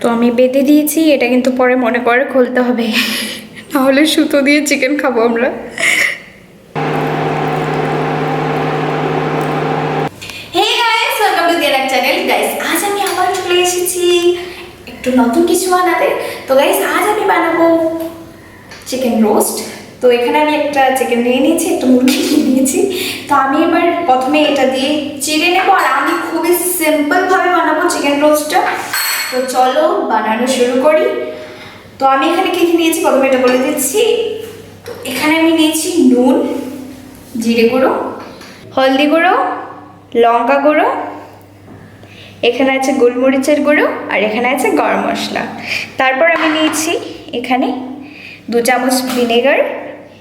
তো আমি বেঁধে দিয়েছি, এটা কিন্তু পরে মনে করে খুলতে হবে, নাহলে সুতো দিয়ে চিকেন খাবো আমরা। আজ আমি আবার চলে এসেছি একটু নতুন কিছু বানাতে। তো গাইস আজ আমি বানাবো চিকেন রোস্ট। তো এখানে আমি একটা চিকেন নিয়ে নিয়েছি, একটা মুরগি নিয়ে নিয়েছি। তো আমি এবার প্রথমে এটা দিয়ে চিড়ে নেবো, আর আমি খুবই সিম্পলভাবে বানাবো চিকেন রোস্টটা। তো চলো বানানো শুরু করি। তো আমি এখানে কী কী নিয়েছি প্রথমে এটা বলে দিচ্ছি। তো এখানে আমি নিয়েছি নুন, জিরে গুঁড়ো, হলদি গুঁড়ো, লঙ্কা গুঁড়ো, এখানে আছে গোলমরিচের গুঁড়ো, আর এখানে আছে গরম মশলা। তারপর আমি নিয়েছি এখানে 2 চামচ ভিনেগার,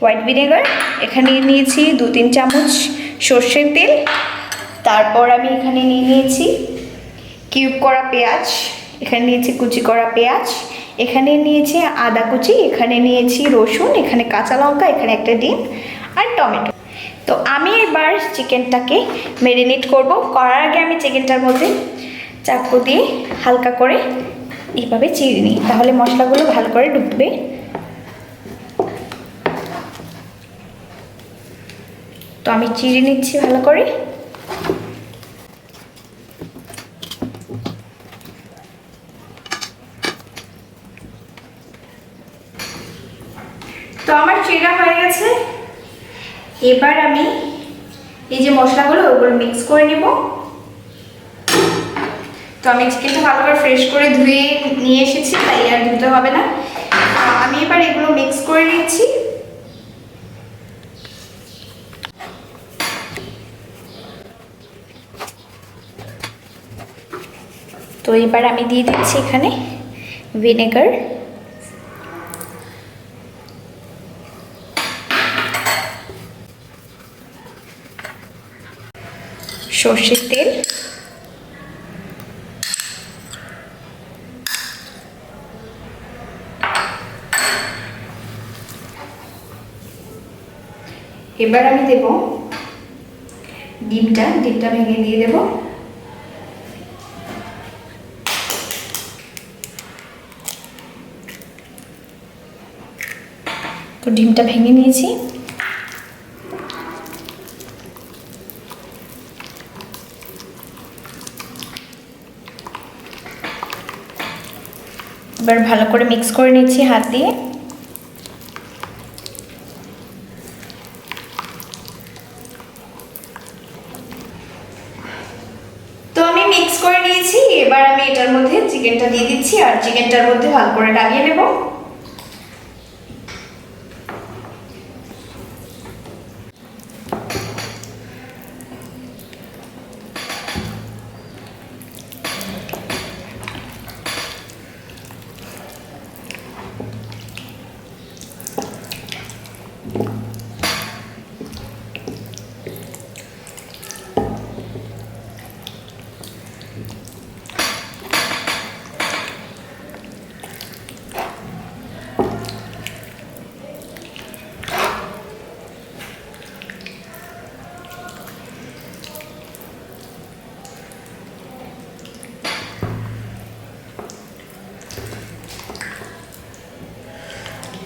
হোয়াইট ভিনেগার। এখানে নিয়েছি 2-3 চামচ সর্ষের তেল। তারপর আমি এখানে নিয়েছি কিউব করা পেঁয়াজ, এখানে নিয়েছি কুচি করা পেঁয়াজ, এখানে নিয়েছি আদা কুচি, এখানে নিয়েছি রসুন, এখানে কাঁচা লঙ্কা, এখানে একটা ডিম আর টমেটো। তো আমি এবার চিকেনটাকে ম্যারিনেট করব। করার আগে আমি চিকেনটার মধ্যে চাকু দিয়ে হালকা করে এইভাবে চিড়ে নিই, তাহলে মশলাগুলো ভালো করে ঢুকবে। তো আমি চিড়ে নিচ্ছি ভালো করে। তো আমার চিড়া হয়ে গেছে। এবার আমি এই যে মশলাগুলো ওগুলো মিক্স করে নেব। তো আমি চিকেনটা ভালো করে ফ্রেশ করে ধুয়ে নিয়ে এসেছি, তাই আর ধুতে হবে না। আমি এবার এগুলো মিক্স করে নিচ্ছি। তো এবার আমি দিয়ে দিচ্ছি এখানে ভিনেগার, সর্ষের তেল, এবার আমি দেব ডিমটা ভেঙে দিয়ে দেব। তো ডিমটা ভেঙে নিয়েছি। এবার ভালো করে মিক্স করে নিচ্ছি হাত দিয়ে। তো আমি মিক্স করে নিয়েছি। এবার আমি এটার মধ্যে চিকেনটা দিয়ে দিচ্ছি, আর চিকেনটার মধ্যে ভালো করে লাগিয়ে নেব।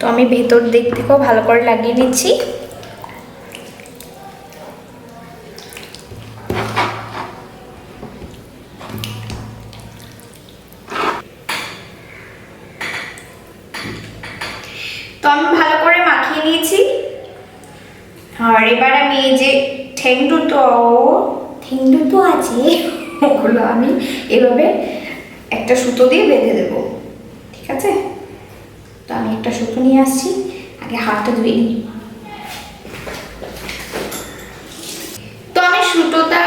তো আমি ভেতর দিক থেকেও ভালো করে লাগিয়ে নিচ্ছি। তো আমি ভালো করে মাখিয়ে নিয়েছি। আর এবার আমি এই যে ঠ্যাং দুটো আছে ওগুলো আমি এভাবে একটা সুতো দিয়ে বেঁধে দেব, ঠিক আছে? তো আমি একটা সুতো নিয়ে আসছি, আগে হাতটা ধুয়ে নিই। তো আমি সুতোটা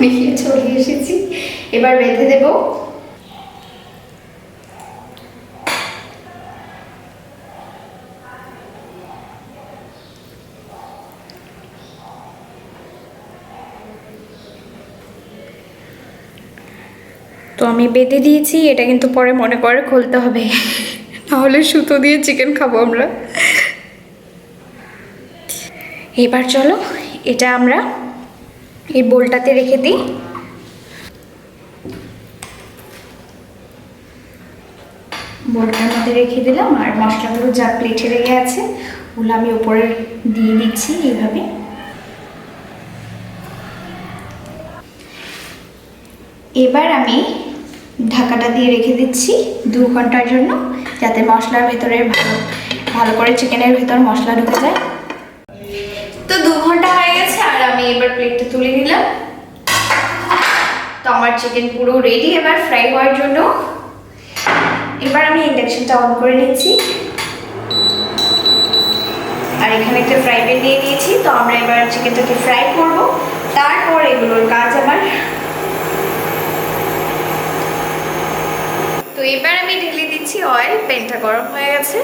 নিয়ে চলে এসেছি, এবার বেঁধে দেব। তো আমি বেঁধে দিয়েছি, এটা কিন্তু পরে মনে করে খুলতে হবে, নাহলে সুতো দিয়ে চিকেন খাবো আমরা। এবার চলো এটা আমরা এই বোলটাতে রেখে দিই। রেখে দিলাম, আর মশলাগুলো যা প্লেটে লেগে আছে ওগুলো আমি উপরে দিয়ে দিচ্ছি এইভাবে। এবার আমি ঢাকাটা দিয়ে রেখে দিচ্ছি 2 ঘন্টার জন্য, যাতে মশলার ভেতরে ভালো করে চিকেনের ভেতর মশলা ঢুকে যায়। তো 2 ঘন্টা হয়ে গেছে, আর আমি এবার প্লেটটা তুলে নিলাম। তো আমার চিকেন পুরো রেডি এবার ফ্রাই হওয়ার জন্য। এবার আমি ইন্ডাকশনটা অন করে নিচ্ছি, আর এখানে একটা ফ্রাই প্যান নিয়ে নিয়েছি। তো আমরা এবার চিকেনটাকে ফ্রাই করব, তারপর এগুলোর কাজ আমার। তো এবার আমি ঢেলে দিচ্ছি অয়েল, প্যানটা গরম হয়ে গেছে।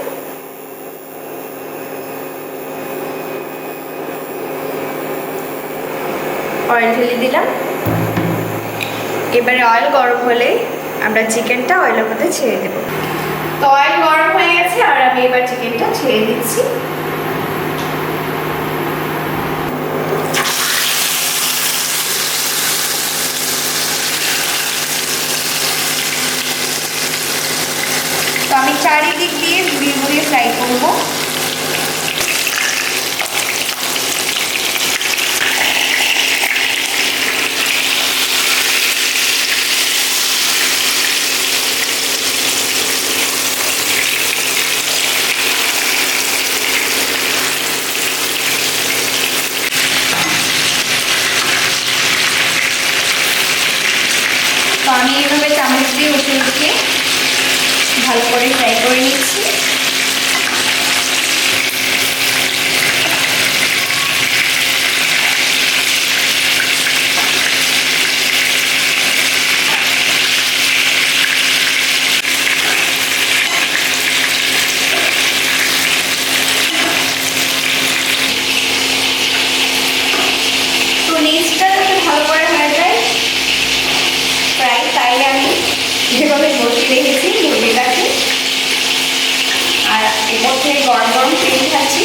অয়েল ঢেলে দিলাম। এবারে অয়েল গরম হলে আমরা চিকেনটা অয়েলের মধ্যে ছেড়ে দেব। তো অয়েল গরম হয়ে গেছে, আর আমি এবার চিকেনটা ছেড়ে দিচ্ছি। তো আমি চারিদিক দিয়ে ঘুরিয়ে ঘুরিয়ে ফ্রাই করবো। তো আমি এইভাবে চামচ দিয়ে উঠে উঠে ভালো করে ফ্রাই করে নিচ্ছি। তো নিচটা যাতে ভালো করে হয়ে যায় ফ্রাই, তাই আমি যেভাবে বসিয়ে রেখেছি মুরগিটাকে, আর এর মধ্যে গরম গরম তেল খাচ্ছি।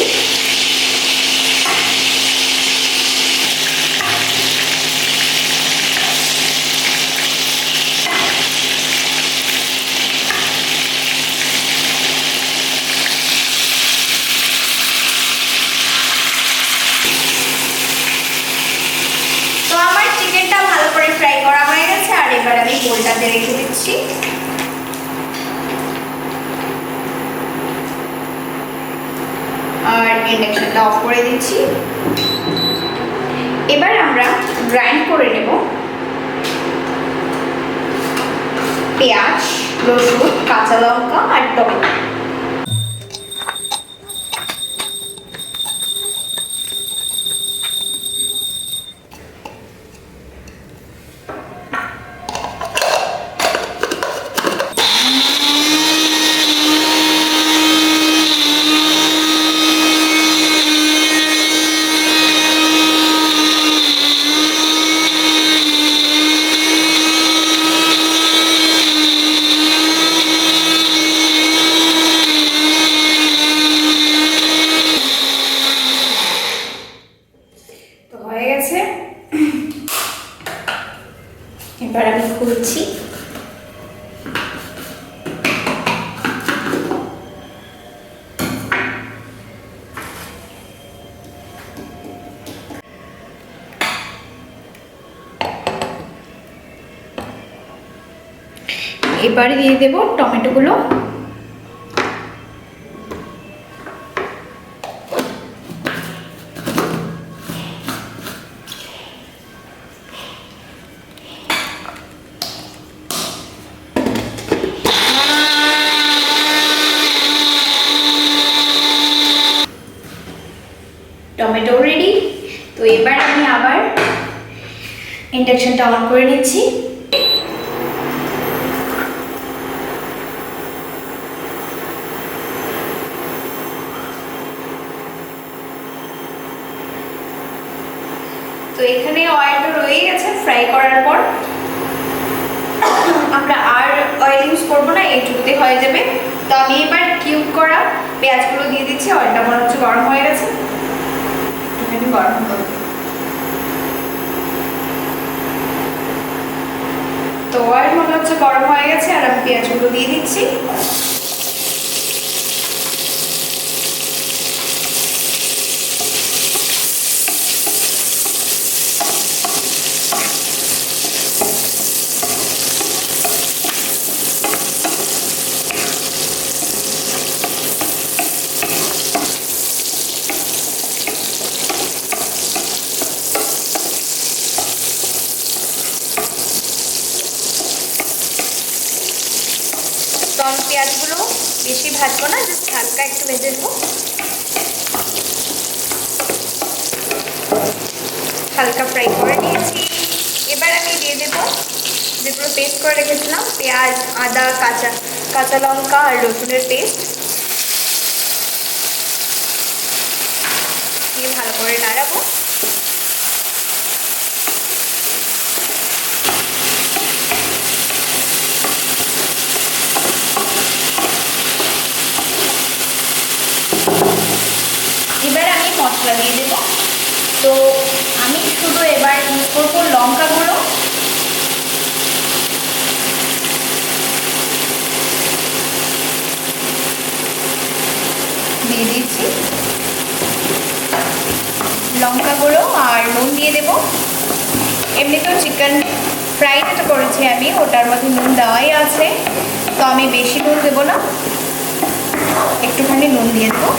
তো আমার চিকেনটা ভালো করে ফ্রাই করা হয়ে গেছে, আর এবার আমি বোলটাতে রেখে দিচ্ছি। আর ইন্ডাকশনটা অফ করে দিচ্ছি। এবার আমরা গ্রাইন্ড করে নেব পেঁয়াজ, রসুন, কাঁচা লঙ্কা আর টমেটো। এবার আমি খুলছি। এবারে দিয়ে দেব টমেটোগুলো। Tomato ready. তো এবার আমি আবার ইন্ডাকশনটা অন করে নিচ্ছি। তো এখানে অয়েলটা রয়ে গেছে ফ্রাই করার পর, আমরা আর অয়েল ইউজ করবো না, এইটুকুতে হয়ে যাবে। তো আমি এবার কিউব করা পেঁয়াজগুলো দিয়ে দিচ্ছি। অয়েলটা মনে হচ্ছে গরম হয়ে গেছে, একটুখানি গরম করব। তো অয়েল মনে হচ্ছে গরম হয়ে গেছে, আর আমি পেঁয়াজগুলো দিয়ে দিচ্ছি। পেঁয়াজগুলো বেশি ভাজবো না, জাস্ট হালকা একটু ভেজে দেবো। হালকা ফ্রাই করে নিয়েছি। এবার আমি দিয়ে দেবো যেগুলো পেস্ট করে রেখেছিলাম, পেঁয়াজ, আদা, কাঁচা লঙ্কা আর রসুনের পেস্ট দিয়ে ভালো করে নাড়াবো। এবার আমি মশলা দিয়ে দেবো। তো আমি শুধু এবার ইউজ করবো লঙ্কা গুঁড়ো, দিয়ে দিচ্ছি লঙ্কা গুঁড়ো আর নুন দিয়ে দেবো। এমনিতেও চিকেন ফ্রাই যেটা করেছি আমি ওটার মধ্যে নুন দেওয়াই আছে, তো আমি বেশি নুন দেবো না, একটুখানি নুন দিয়ে দেবো।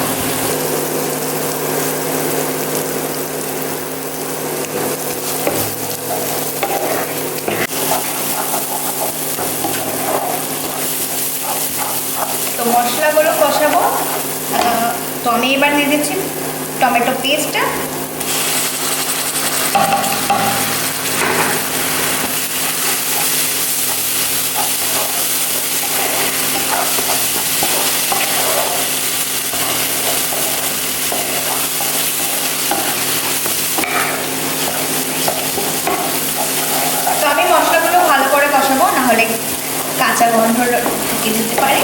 তো মশলাগুলো কষাবো। তো আমি এবার দিয়ে দিচ্ছি টমেটো পেস্টটা। তো আমি মশলাগুলো ভালো করে কষাবো, নাহলে কাঁচা গন্ধ থেকে যেতে পারে।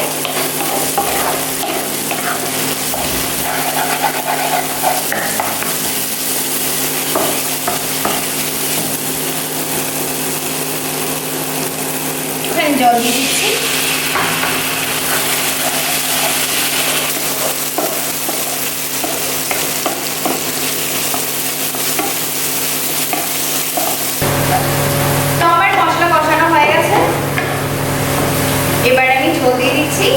জল দিয়ে দিচ্ছি। তো আমার মশলা কষানো হয়ে গেছে, এবার আমি ঝোল দিয়ে দিচ্ছি।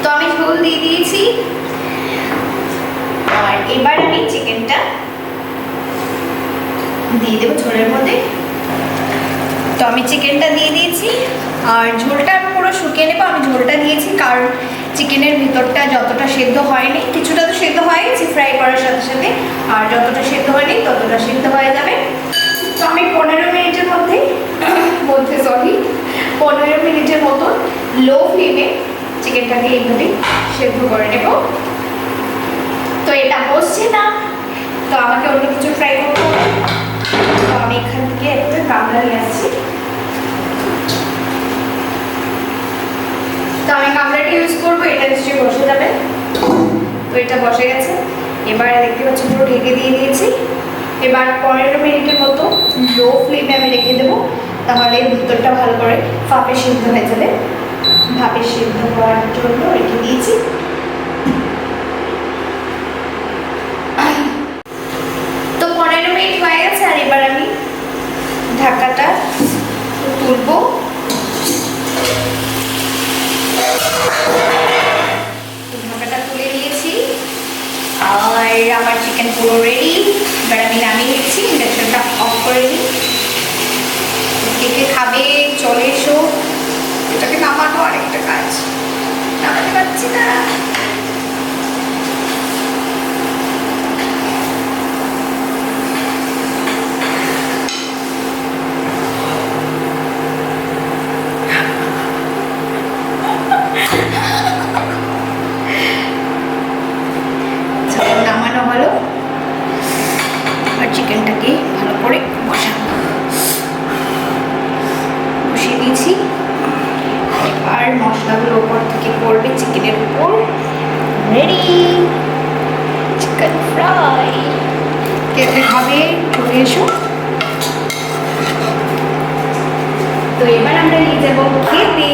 তো আমি ঝোল দিয়ে দিয়েছি, আর এবার আমি চিকেনটা দিয়ে দেবো ঝোলের মধ্যে। তো আমি চিকেনটা দিয়ে দিয়েছি, আর ঝোলটা আমি পুরো শুকিয়ে নেবো। আমি ঝোলটা দিয়েছি কারণ চিকেনের ভিতরটা যতটা সেদ্ধ হয়নি, কিছুটা তো সেদ্ধ হয়ে গেছে ফ্রাই করার সাথে সাথে, আর যতটা সেদ্ধ হয়নি ততটা সেদ্ধ হয়ে যাবে। তো আমি 15 মিনিটের মধ্যে 15 মিনিটের মতো লো ফ্লেমে চিকেনটাকে এইভাবে সেদ্ধ করে নেব। তো এটা বসছে না, তো আমাকে অন্য কিছু ফ্রাই করতে হবে। তো আমি এখান থেকে একটা গামলা নিয়ে আসছি। তো আমি গামলাটা ইউজ করবো, এটা নিশ্চয়ই বসে যাবে। তো এটা বসে গেছে, এবার দেখতে পাচ্ছি পুরো ঢেকে দিয়ে দিয়েছি। এবার 15 মিনিটের মতো লো ফ্লেমে আমি রেখে দেবো, তাহলে ভিতরটা ভালো করে ভাপে সিদ্ধ হয়ে যাবে। ভাপে সিদ্ধ হওয়ার জন্য রেখে দিয়েছি। তো 15 মিনিট হয়ে গেছে, আর এবার আমি ঢাকাটা তুলবো। ঢাকাটা তুলে নিয়েছি, আর আমার চিকেন পুরো রেডি। এবার আমি নামিয়ে নিচ্ছি, ইন্ডাকশনটা অফ করে নিই। কে কে খাবে চলে এসো। এটাকে নামানো আরেকটা কাজ, নামাতে পারছি না। নামানো হলো, আর চিকেনটাকে ভালো করে বসিয়ে দিয়েছি। আর মশলাগুলো উপর থেকে পড়বে চিকেনের উপর। Ready chicken fry. খেতে হবে চলে এসো। তো এবার আমরা নিয়ে যাবো খেতে।